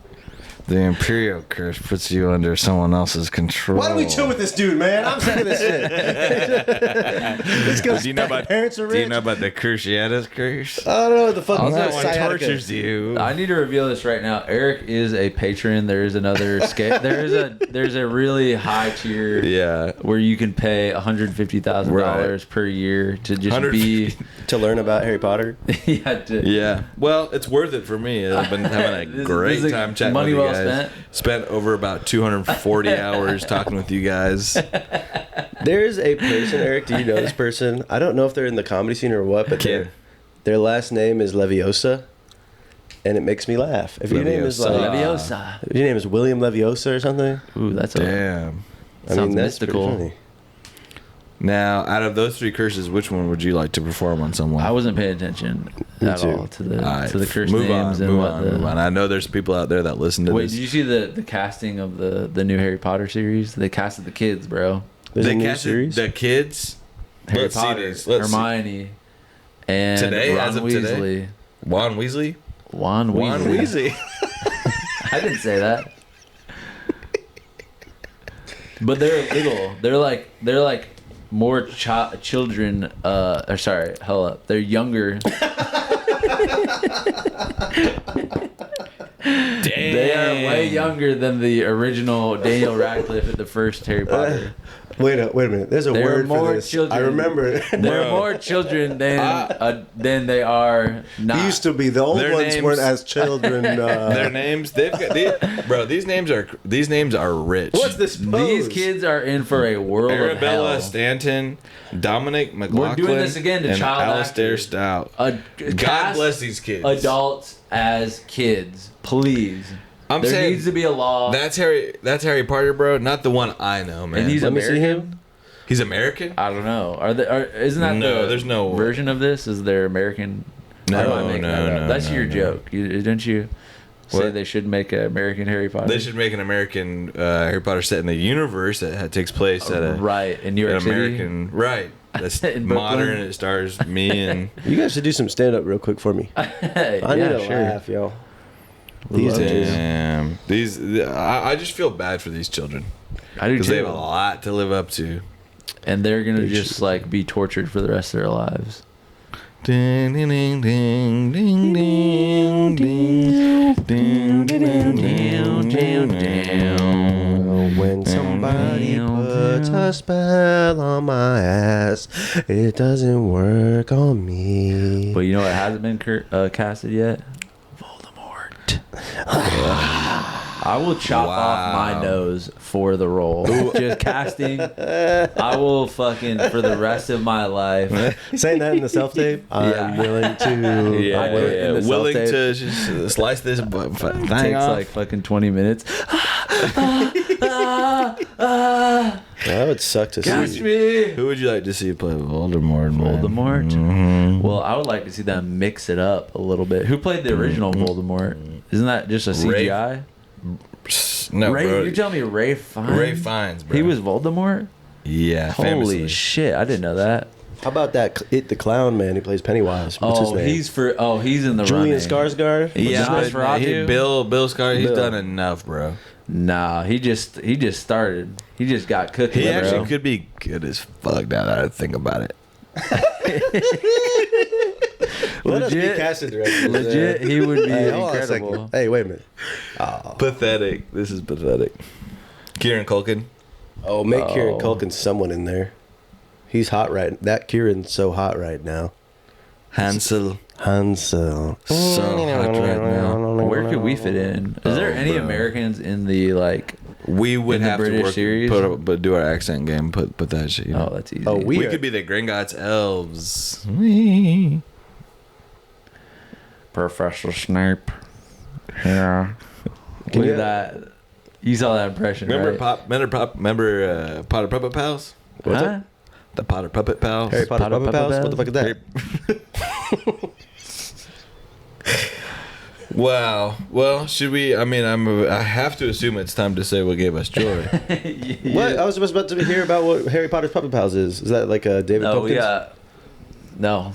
The Imperio curse puts you under someone else's control. Why do we chill with this dude, man? I'm sick of this shit. This guy's Do you know about parents are rich. Do you know about the Cruciatus curse? I don't know what the fuck. Also, That one one sciatica. tortures you. I need to reveal this right now. Eric is a patron. There is another scale. There's a really high tier. Yeah. Where you can pay $150,000 per year to just be. To learn about Harry Potter. Yeah. Well, it's worth it for me. I've been having a This great is time chatting money with you well guys. spent. Spent over about 240 hours talking with you guys. There's a person, Eric. Do you know this person? I don't know if they're in the comedy scene or what, but Kid. their last name is Leviosa, and it makes me laugh. If your name is like, Leviosa. if your name is William Leviosa or something, Ooh, that's Damn. Sounds that's pretty mystical. funny. Now, out of those three curses, which one would you like to perform on someone? I wasn't paying attention Me at too. all to the Alright, to the curse move names on, and move what on, the. move on. I know there's people out there that listen to Wait, this. did you see the casting of the new Harry Potter series? They casted the kids, bro. There's a new casted series. the kids. Harry Let's see Potter, these. Let's see. Hermione, and Today, Ron as of Weasley. today? Juan Weasley? Juan Juan Weasley. Weasley. I didn't say that. But they're little. They're like more children. Or sorry, hold up. They're younger. Damn. They are way younger than the original Daniel Radcliffe at the first Harry Potter. Wait a minute. There's a There are word for more this. children. I rember it. There are Bro. more children than they are not. He used to be. The old Their ones names- weren't as children. Their names, bro. These names are rich. What's this? These kids are in for a world of Arabella hell. Stanton, Dominic McLaughlin. doing this again to and child Alistair actors. Stout. God God bless these kids. Adults as kids, please. I'm There saying needs to be a law. That's Harry Potter, bro. Not the one I know, man. and he's Let me see American. him. He's American. I don't know. Isn't that No, the there's no- version of this? Is there American? No, Or am I making no, that up? no, That's no, your no. joke. Didn't you say What? they should make an American Harry Potter? They should make an American Harry Potter set in the universe that takes place at a right in New York an City. American right. That's In modern. Brooklyn. It stars me and You guys should do some stand up real quick for me. Hey, I need yeah, to sure. laugh, yo. These Love days. damn these. I just feel bad for these children I do because they have a too. lot to live up to. And they're gonna They just should. like be tortured for the rest of their lives. Ding ding ding ding ding ding ding ding ding ding ding. When somebody puts a spell on my ass, it doesn't work on me. But you know what hasn't been casted yet? Voldemort. I will chop off my nose for the role. Just casting. I will fucking for the rest of my life. Saying that in the self tape, I'm willing to. Willing to just slice this thing Takes off. like fucking 20 minutes. That would suck to Catch see. me. Who would you like to see play Voldemort? Man? Voldemort. Mm-hmm. Well, I would like to see them mix it up a little bit. Who played the original Voldemort? Isn't that just a CGI? No, Ray, bro. you're telling me Ray Fiennes? Ray Fiennes, bro. He was Voldemort? Yeah, Holy famously. shit, I didn't know that. How about that? It the clown man. He plays Pennywise. What's his name? He's in the Julian running. Skarsgård. Yeah, What's his but name? Bill Skarsgård, he's Bill. done enough, bro. Nah, he just started. He just got cooking, He bro. actually could be good as fuck now that I think about it. Let us be Legit. casting directors. Legit, he would be Hey, hold on a second. incredible. Hey, wait a minute. Pathetic. This is pathetic. Kieran Culkin. Oh, make Kieran Oh. Culkin someone in there. He's hot right. That Kieran's so hot right now. Hansel. Hansel. So hot right now. Where could we fit in? Is there any bro. Americans in the like? We would In the have British to work, series? but do our accent game. Put that shit. You know? Oh, that's easy. Oh, we are- could be the Gringotts elves. Professor Snape. Yeah. Can Look you- at that. You saw that impression, Remember right? Remember Potter Puppet Pals? What's Huh? that? The Potter Puppet Pals. Harry Potter Potter Puppet Pals? Puppet What the fuck is that? Wow. Well, should we? I mean, I have to assume it's time to say what gave us joy. What? I was just about to hear about what Harry Potter's Puppet Pals is. Is that like a David No, Pumpkins? No.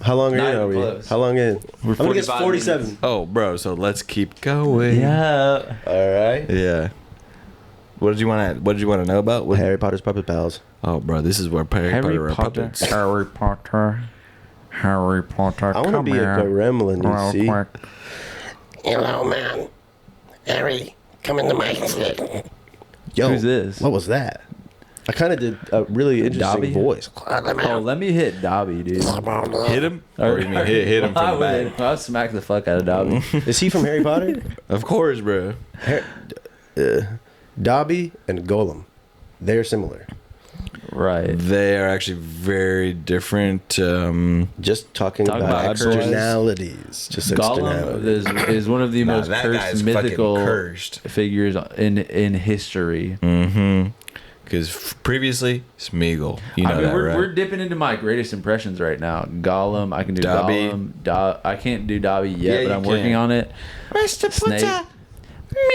How long Not in even are we? close. How long in? We're I'm gonna guess 45 47. minutes. Oh, bro. So let's keep going. Yeah. All right. Yeah. What did you want to know about? What, Harry Potter's Puppet Pals. oh, bro, this is where Harry Potter are puppets. Harry Potter. Harry Potter. I want to be a gremlin, you see. quick. Hello, man. Harry, come into my shit. Yo, Who's this? What was that? I kind of did a really interesting Dobby? voice. Oh, let me hit Dobby, dude. Hit him? Or you mean hit him from the back? I'll smack the fuck out of Dobby. Is he from Harry Potter? Of course, bro. Dobby and Golem. They're similar. Right. They are actually very different. Just talking Talk about about curse. externalities. Just Gollum externalities. is one of the Nah, most that guy's cursed fucking mythical cursed. figures in history. Mm-hmm. Because previously, Smeagol. You know I mean, that, right? we're dipping into my greatest impressions right now. Gollum, I can do Dobby. Gollum. I can't do Dobby yet, Yeah, but I'm you working can. on it. Mr. Snape. Potter.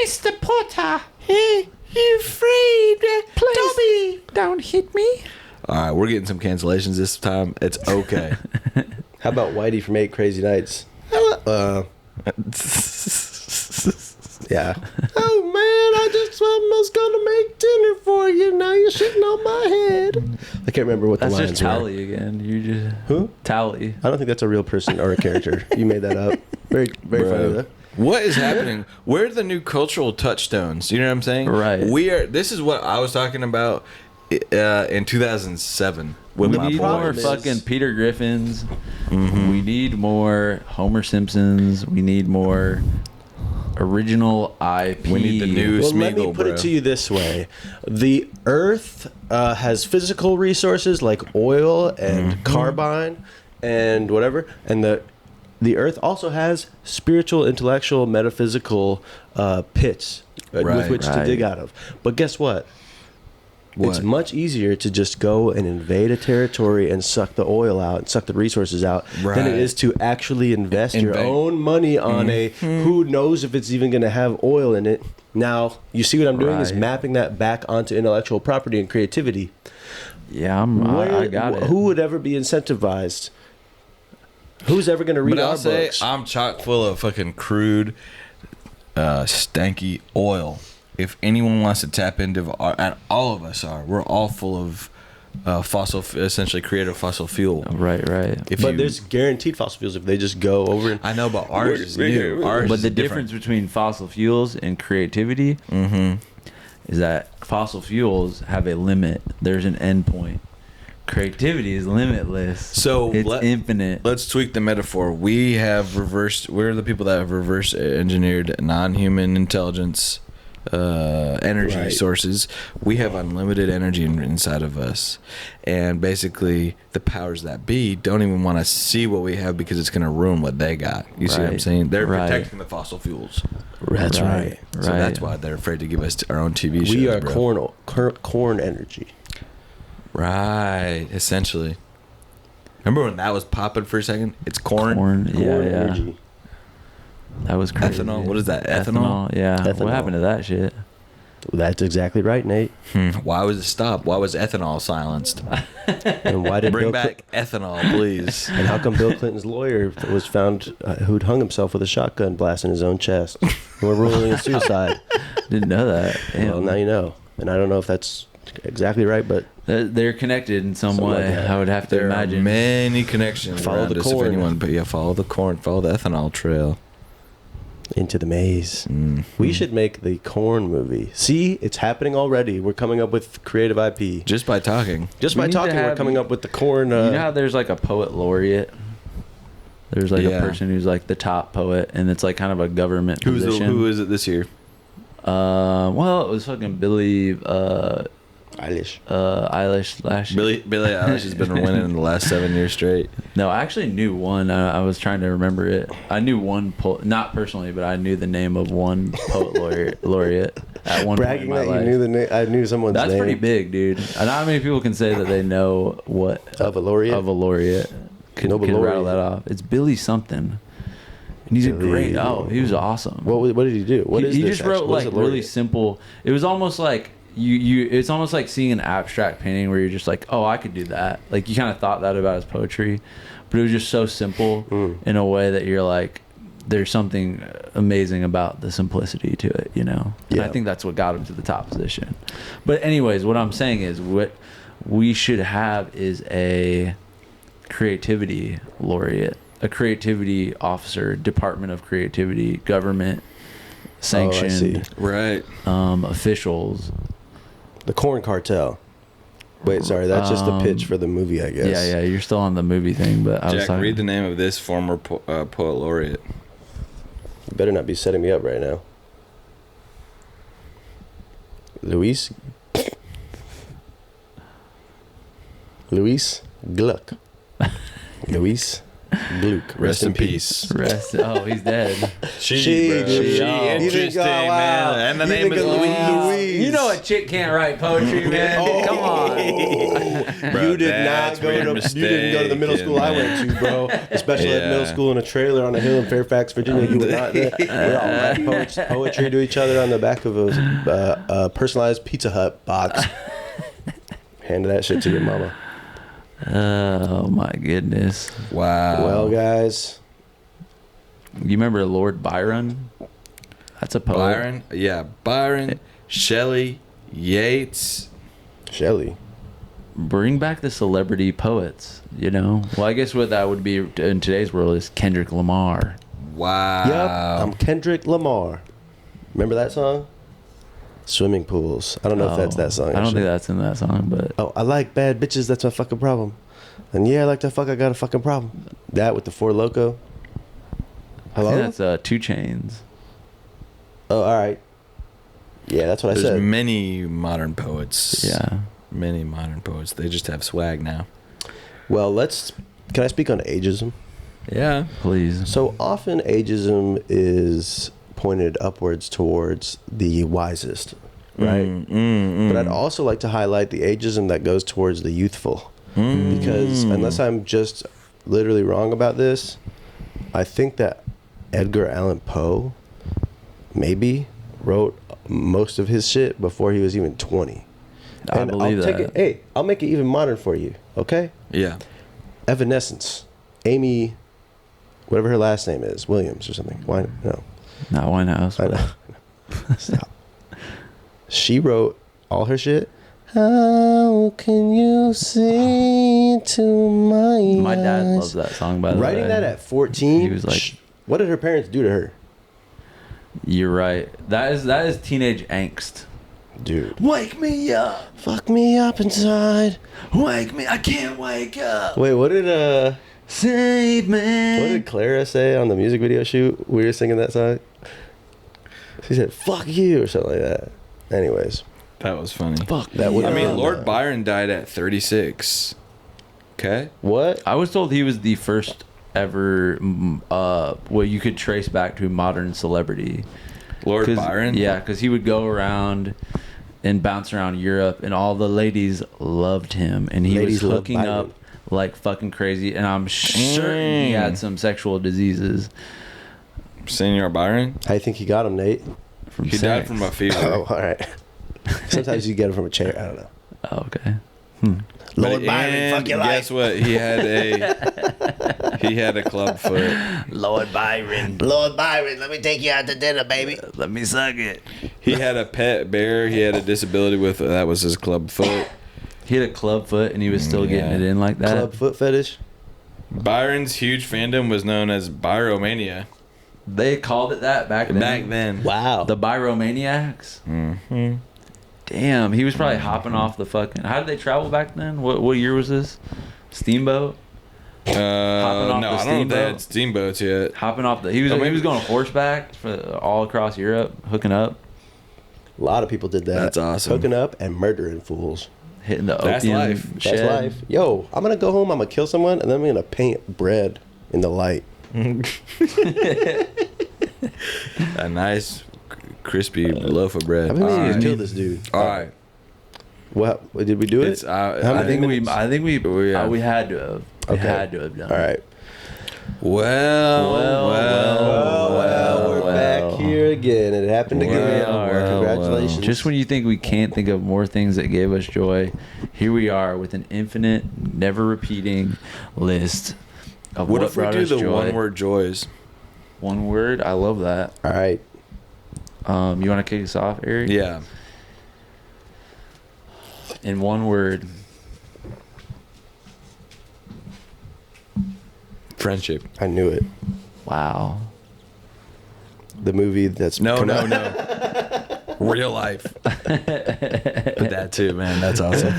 Mr. Potter. Hey, you afraid? Please. Dobby, don't hit me. All right, we're getting some cancellations this time. It's okay. How about Whitey from 8 Crazy Nights? Yeah. Oh man, I just was gonna make dinner for you. Now you're shitting on my head. I can't remember what the That's lines just were. Tally again. You just Who? Tally. I don't think that's a real person or a character. You made that up. Very, very Bro. funny though. What is happening? Where are the new cultural touchstones? You know what I'm saying? Right. This is what I was talking about in 2007 with We my need more problem boys. is- fucking Peter Griffins. We need more Homer Simpsons. We need more original IP. We need the new Well, let me Smeagol, put bro. it to you this way: the Earth has physical resources like oil and carbine and whatever, and the Earth also has spiritual, intellectual, metaphysical pits with Right, which to right. dig out of. But guess what? It's What? much easier to just go and invade a territory and suck the oil out and suck the resources out than Right. it is to actually invest your Invade. own money on a who knows if it's even going to have oil in it. Now, you see what I'm doing is Right. mapping that back onto intellectual property and creativity. Yeah, I got it. Who would ever be incentivized? Who's ever going to read But our I'll say books? I'm chock full of fucking crude, stanky oil. If anyone wants to tap into our, and all of us are, we're all full of essentially creative fossil fuel. Right. If But you- there's guaranteed fossil fuels if they just go over and I know, but ours is new. Ours But is the different. difference between fossil fuels and creativity is that fossil fuels have a limit. There's an end point. Creativity is limitless. So it's infinite. Let's tweak the metaphor. We're the people that have reverse engineered non-human intelligence energy Right. sources. We have unlimited energy inside of us, and basically the powers that be don't even want to see what we have because it's going to ruin what they got. You see what I'm Right. saying? They're Right. protecting the fossil fuels, That's right. so that's why they're afraid to give us our own TV shows. We are bro. corn energy. Right, essentially. Remember when that was popping for a second? It's corn. Corn. Yeah, Corn yeah. energy. That was crazy. Ethanol? What is that, ethanol? Yeah. Ethanol. What happened to that shit? That's exactly right, Nate. Why was it stopped? Why was ethanol silenced? And why did Bring Bill back ethanol, please. And how come Bill Clinton's lawyer was found who'd hung himself with a shotgun blast in his own chest? We're ruling it suicide. Didn't know that. Damn. Well, now you know. And I don't know if that's exactly right, but They're connected in some Something way. like that. I would have to There imagine. are many connections. Follow around the us, if corn. anyone, but yeah, follow the corn, follow the ethanol trail. into the maze. We should make the corn movie. See, it's happening already. We're coming up with creative IP. Just by talking. Just We by need to talking, we're have- coming up with the corn. You know how there's like a poet laureate? There's like Yeah. a person who's like the top poet, and it's like kind of a government position. Who is it this year? Well, it was fucking Billy Eilish. Eilish last year. Billy Eilish has been winning in the last 7 years straight. No, I actually knew one. I was trying to remember it. I knew one not personally, but I knew the name of one poet laureate at one Bragging point in that my you life. knew the name. I knew someone's That's name. pretty big, dude. And not many people can say that they know what Of a laureate? Of a laureate. Could Nobel rattle laureate. that off. It's Billy something. And he's a Billy- great. Oh, he was awesome. What did he do? What he, is he this just actually? wrote What is like a laureate? really simple. It was almost like you. It's almost like seeing an abstract painting where you're just like, oh, I could do that. Like you kind of thought that about his poetry, but it was just so simple in a way that you're like, there's something amazing about the simplicity to it, you know. And I Yeah. think that's what got him to the top position. But anyways, what I'm saying is what we should have is a creativity laureate, a creativity officer, Department of Creativity, government sanctioned Right. officials. The Corn Cartel. Wait, sorry, that's just the pitch for the movie, I guess. Yeah, you're still on the movie thing, but I was Jack, talking. read the name of this former poet laureate. You better not be setting me up right now. Luis Gluck. Luis Gluck. Rest in peace. Rest. Oh, he's dead. She, bro. dude. She Oh. interesting, man. And the You name think is of Louise. You know a chick can't write poetry, man. Oh. Come on. Bro, You did that's not go where to. you're You didn't go to the middle school I mistaken, went to, bro. Especially at middle Yeah. school in a trailer on a hill in Fairfax, Virginia. You were not there. We all write poetry to each other on the back of a personalized Pizza Hut box. Hand that shit to your mama. Oh my goodness. Wow. Well, guys, You remember Lord Byron? That's a poet. Byron. Yeah. Byron, Shelley, Yeats. Shelley. Bring back the celebrity poets, you know? Well, I guess what that would be in today's world is Kendrick Lamar. Wow. Yep, I'm Kendrick Lamar. Remember that song? Swimming pools. I don't know if that's that song. I don't actually. think that's in that song, but Oh, I like bad bitches. That's my fucking problem. And yeah, I like to fuck. I got a fucking problem. That with the Four Loko. I Hello? think that's 2 Chainz. Oh, all right. Yeah, that's what I There's said. many modern poets. Yeah. Many modern poets. They just have swag now. Well, can I speak on ageism? Yeah. Please. So often ageism is pointed upwards towards the wisest, right? But I'd also like to highlight the ageism that goes towards the youthful. Because unless I'm just literally wrong about this, I think that Edgar Allan Poe maybe wrote most of his shit before he was even 20. I believe that. I'll make it even modern for you, okay? Yeah. Evanescence. Amy, whatever her last name is, Williams or something. Why? No. Not Winehouse. I but- know. Stop. She wrote all her shit. How can you see to my My dad eyes? loves that song, by the way. Writing that at 14. He was like- what did her parents do to her? You're right. That is teenage angst. Dude. Wake me up. Fuck me up inside. Wake me. I can't wake up. Wait, what did Save me. Clara say on the music video shoot? We were singing that song. He said, "Fuck you" or something like that. Anyways, That was funny. fuck that. Would I mean, Lord Byron died at 36. Okay. What? I was told he was the first ever what you could trace back to modern celebrity. Lord Byron? Yeah, because he would go around and bounce around Europe, and all the ladies loved him, and he Ladies was love hooking Byron. up like fucking crazy, and I'm certain he had some sexual diseases Senior Byron? How you think he got him, Nate? from He died from a fever. Oh, all right. Sometimes you get him from a chair. I don't know. Oh, okay. Lord But- Byron, and fuck your guess life. what? He had a club foot. Lord Byron, Lord Byron, let me take you out to dinner, baby. let me suck it. He had a pet bear. He had a disability with that was his club foot. He had a club foot, and he was still getting Yeah. it in like that. Club foot fetish. Byron's huge fandom was known as Byromania They called it that back then. back then. Wow. The Byromaniacs. Mm-hmm. Damn, he was probably hopping off the fucking. How did they travel back then? What year was this? Steamboat. No, off the I don't know if they steamboat? had steamboats yet. Hopping off the. He was Oh, maybe- he was going horseback for all across Europe, hooking up, A lot of people did that. That's awesome. Hooking up and murdering fools. hitting the That's opium life. shed. That's life. Yo, I'm gonna go home. I'm gonna kill someone, and then I'm gonna paint bread in the light. A nice, crispy loaf of bread. I've been meaning to Alright. kill this dude. All right. What? Did we do it? It's, How I many think minutes? we had to have. We Okay. had to have done. All it. right. Well, We're back here again. It happened again. Congratulations. Just when you think we can't think of more things that gave us joy, here we are with an infinite, never repeating list of What what if we brought do us the joy. one-word joys? One word. I love that. All right. You want to kick us off, Eric? Yeah. In one word. Friendship. I knew it. Wow. The movie that's No. Real life. But that too, man. That's awesome.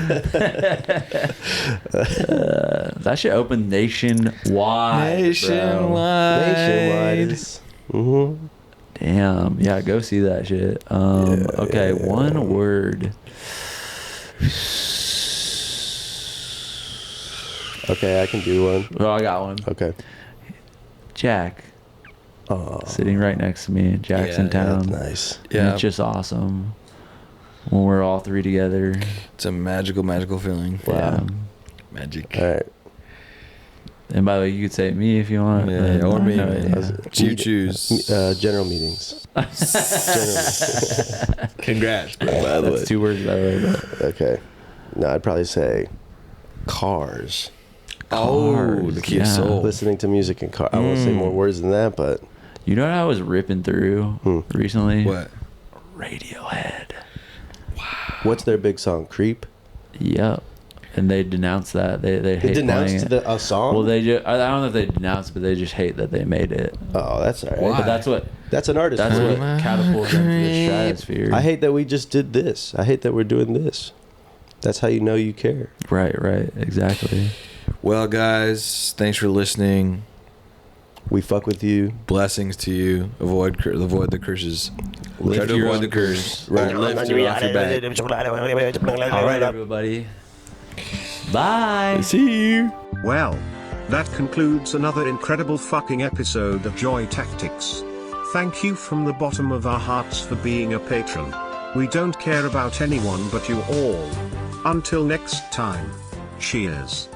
That should open nationwide. Nationwide. Mm-hmm. Damn. Yeah, go see that shit. Okay, one word. Okay, I can do one. Oh, I got one. Okay. Jack. Oh, Sitting right next to me in Jackson Town. that's nice. And Yeah. it's just awesome when we're all three together. It's a magical feeling. Yeah. Magic. All right. And by the way, you could say me if you want. Yeah, or me, man. Yeah. You choose. General meetings. General. Congrats, bro, by the way. That's 2 words, by the way. But Okay. No, I'd probably say cars. Oh, Cars, the key of yeah. soul. Listening to music in car. I won't say more words than that, but you know what I was ripping through recently? What? Radiohead. what's their big song? Creep? Yep. And they denounced that. They They hate denounced playing it. a song? Well, I don't know if they denounced, but they just hate that they made it. Oh, that's all right. Why? But that's what That's an artist. that's man. what catapulted them to the stratosphere. I hate that we just did this. I hate that we're doing this. That's how you know you care. Right, exactly. Well, guys, thanks for listening. We fuck with you. Blessings to you. Avoid the curses. Try Lift to your avoid own the curse. Right, lift it off your back. All right, everybody. Bye. See you. Well, that concludes another incredible fucking episode of Joy Tactics. Thank you from the bottom of our hearts for being a patron. We don't care about anyone but you all. Until next time, cheers.